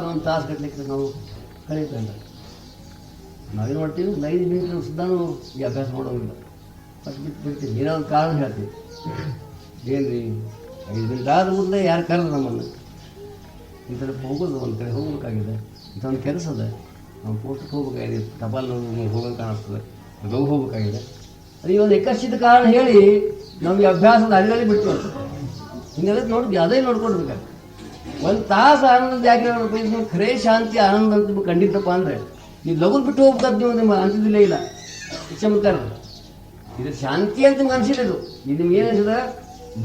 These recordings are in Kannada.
ಒಂದು ತಾಸು ಕಟ್ಟಲಿಕ್ಕೆ ನಾವು ಕಳೀತೇವೆ. ನಾವೇನು ಮಾಡ್ತೀವಿ, ಒಂದು 5 ಮಿನಿಟ್ ಸುದ್ದಾನು ಈ ಅಭ್ಯಾಸ ಮಾಡೋಂಗಿಲ್ಲ, ಮತ್ತೆ ಬಿಡ್ತೀವಿ. ಏನೋ ಒಂದು ಕಾರಣ ಹೇಳ್ತೀವಿ, ಏನು ರೀ 5 ಮಿನಿಟ್ ಆದ ಮೊದಲೇ ಯಾರು ಕರೆದು ನಮ್ಮನ್ನು ಈ ಥರ ಹೋಗೋದು, ಒಂದು ಕಡೆ ಹೋಗ್ಬೇಕಾಗಿದೆ, ಇಂಥ ಒಂದು ಕೆಲಸ ಅದ, ನಾವು ಪೋಸ್ಟ್ಗೆ ಹೋಗ್ಬೇಕಾಗಿದೆ, ಟಪಾಲು ಹೋಗೋದು ಕಾಣಿಸ್ತದೆ, ಲವ್ ಹೋಗ್ಬೇಕಾಗಿದೆ. ಅದು ಈ ಒಂದು ಎಕ್ಕಸಿದ ಕಾರಣ ಹೇಳಿ ನಮಗೆ ಅಭ್ಯಾಸದ ಅಲ್ಲಲ್ಲಿ ಬಿಟ್ಟು ಹಿಂಗೆಲ್ಲ ನೋಡಿ ಅದೇ ನೋಡ್ಕೊಡ್ಬೇಕಾದ್ರೆ ಒಂದು ತಾಸು ಆನಂದ ಯಾಕೆ ನೀವು ಖರೇ ಶಾಂತಿ ಆನಂದ ಅಂತ ನಿಮ್ಗೆ ಕಂಡಿದ್ದಪ್ಪ ಅಂದರೆ ನೀವು ಲಘು ಬಿಟ್ಟು ಹೋಗ್ಬೇಕಾದ ನೀವು ನಿಮ್ಮ ಅನ್ಸಿದಿಲ್ಲೇ ಇಲ್ಲ. ಚಮತ್ಕಾರ ಇದು ಶಾಂತಿ ಅಂತ ನಿಮ್ಗೆ ಅನಿಸಿದ್ದು. ಇದು ನಿಮ್ಗೆ ಏನು ಅನ್ಸಿದ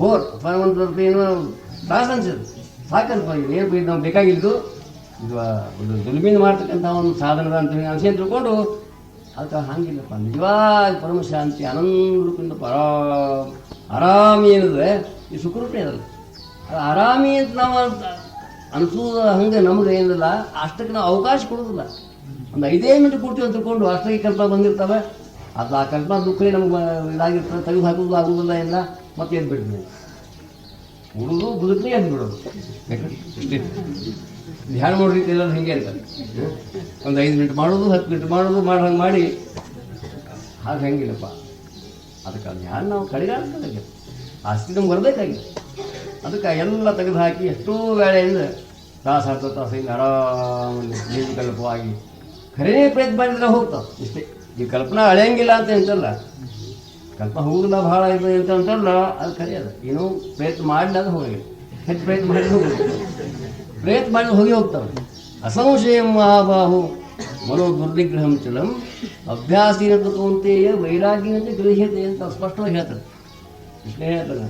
ಬೋರ್ ಅಥವಾ ಒಂದು ಏನೋ ತಾಸು ಅನ್ಸಿದ್ದು ಸಾಕಲ್ಪ. ಏನು ನಾವು ಬೇಕಾಗಿದ್ದು ಇದು ಒಂದು ದುಲ್ಮಿನ ಮಾಡ್ತಕ್ಕಂಥ ಒಂದು ಸಾಧನದ ಅಂತ ಅನಿಸಿ ಅಂತ ತಿಳ್ಕೊಂಡು ಅದಕ್ಕೆ ಹಂಗಿಲ್ಲಪ್ಪ. ನಿಜವಾಗಿ ಪರಮ ಶಾಂತಿ ಆನಂದದಿಂದ ಆರಾಮಿ ಏನಿದೆ ಈ ಸುಖರೂಪೇ ಅದಲ್ಲ. ಅದು ಆರಾಮಿ ಅಂತ ನಾವು ಅನಿಸೋದು ಹಂಗೆ ನಮ್ಗೆ ಏನಿಲ್ಲ, ಅಷ್ಟಕ್ಕೆ ನಾವು ಅವಕಾಶ ಕೊಡೋದಿಲ್ಲ. ಒಂದು 5 ಮಿನಿಟ್ ಕೊಡ್ತೀವಿ ಅಂತ ತಿಳ್ಕೊಂಡು ಅಷ್ಟಕ್ಕೆ ಕಲ್ಪನೆ ಬಂದಿರ್ತವೆ. ಅದು ಆ ಕಲ್ಪನಾ ದುಃಖ ನಮ್ಗೆ ಇದಾಗಿರ್ತದೆ, ತೆಗೆದು ಹಾಕೋದು ಆಗೋದಿಲ್ಲ ಎಲ್ಲ. ಮತ್ತೆ ಎದ್ದು ಬಿಡ್ತೀವಿ, ಉಳಿದು ಬದುಕಲಿ ಎದ್ದು ಬಿಡೋದು. ಧ್ಯಾನ ಮಾಡೋ ರೀತಿ ಎಲ್ಲ ಹಿಂಗೆ ಇರ್ತಾರೆ. ಒಂದು 5 ಮಿನಿಟ್ ಮಾಡೋದು, 10 ಮಿನಿಟ್ ಮಾಡೋದು, ಹಂಗೆ ಮಾಡಿ ಹಾಗೆ ಹೆಂಗಿಲ್ಲಪ್ಪ. ಅದಕ್ಕೆ ಧ್ಯಾನ ನಾವು ಕಡೆಗಾಡ್ಬೇಕಾಗಿದೆ, ಆಸ್ತಿ ನಮ್ಗೆ ಬರಬೇಕಾಗಿದೆ. ಅದಕ್ಕೆ ಎಲ್ಲ ತೆಗೆದು ಹಾಕಿ ಎಷ್ಟೋ ವೇಳೆಯಿಂದ ತಾಸು 10 ತಾಸು ಹಿಂಗೆ ಆರಾಮಲ್ಲಿ ನಿರ್ವಿಕಲ್ಪವಾಗಿ ಖರೇ ಪ್ರಯತ್ನ ಮಾಡಿದ್ರೆ ಹೋಗ್ತಾವೆ ಇಷ್ಟೇ. ಈ ಕಲ್ಪನಾ ಅಳೆಯಂಗಿಲ್ಲ ಅಂತ ಅಂತಲ್ಲ, ಕಲ್ಪನಾ ಹೋಗಿಲ್ಲ ಭಾಳ ಇದೆ ಅಂತ ಅಂತಲ್ಲ, ಅದು ಖರೆ ಅದ. ಏನೋ ಪ್ರಯತ್ನ ಮಾಡಲಿಲ್ಲ ಅದು ಹೋಗಿ, ಹೆಚ್ಚು ಪ್ರಯತ್ನ ಮಾಡಿದ್ರೆ ಹೋಗಿ, ಪ್ರಯತ್ನ ಮಾಡಿದ್ರೆ ಹೋಗಿ ಹೋಗ್ತಾವೆ. ಅಸಂಶಯಂ ಮಹಾಬಾಹು ಮನೋ ದುರ್ನಿಗ್ರಹಂ ಚಲಂ ಅಭ್ಯಾಸಿನ ತಗೊಂತೆಯ ವೈರಾಗ್ಯಂತೆ ಗೃಹ್ಯತೆ ಅಂತ ಸ್ಪಷ್ಟವಾಗಿ ಹೇಳ್ತಾರೆ. ಇಷ್ಟೇ ಹೇಳ್ತಾರೆ.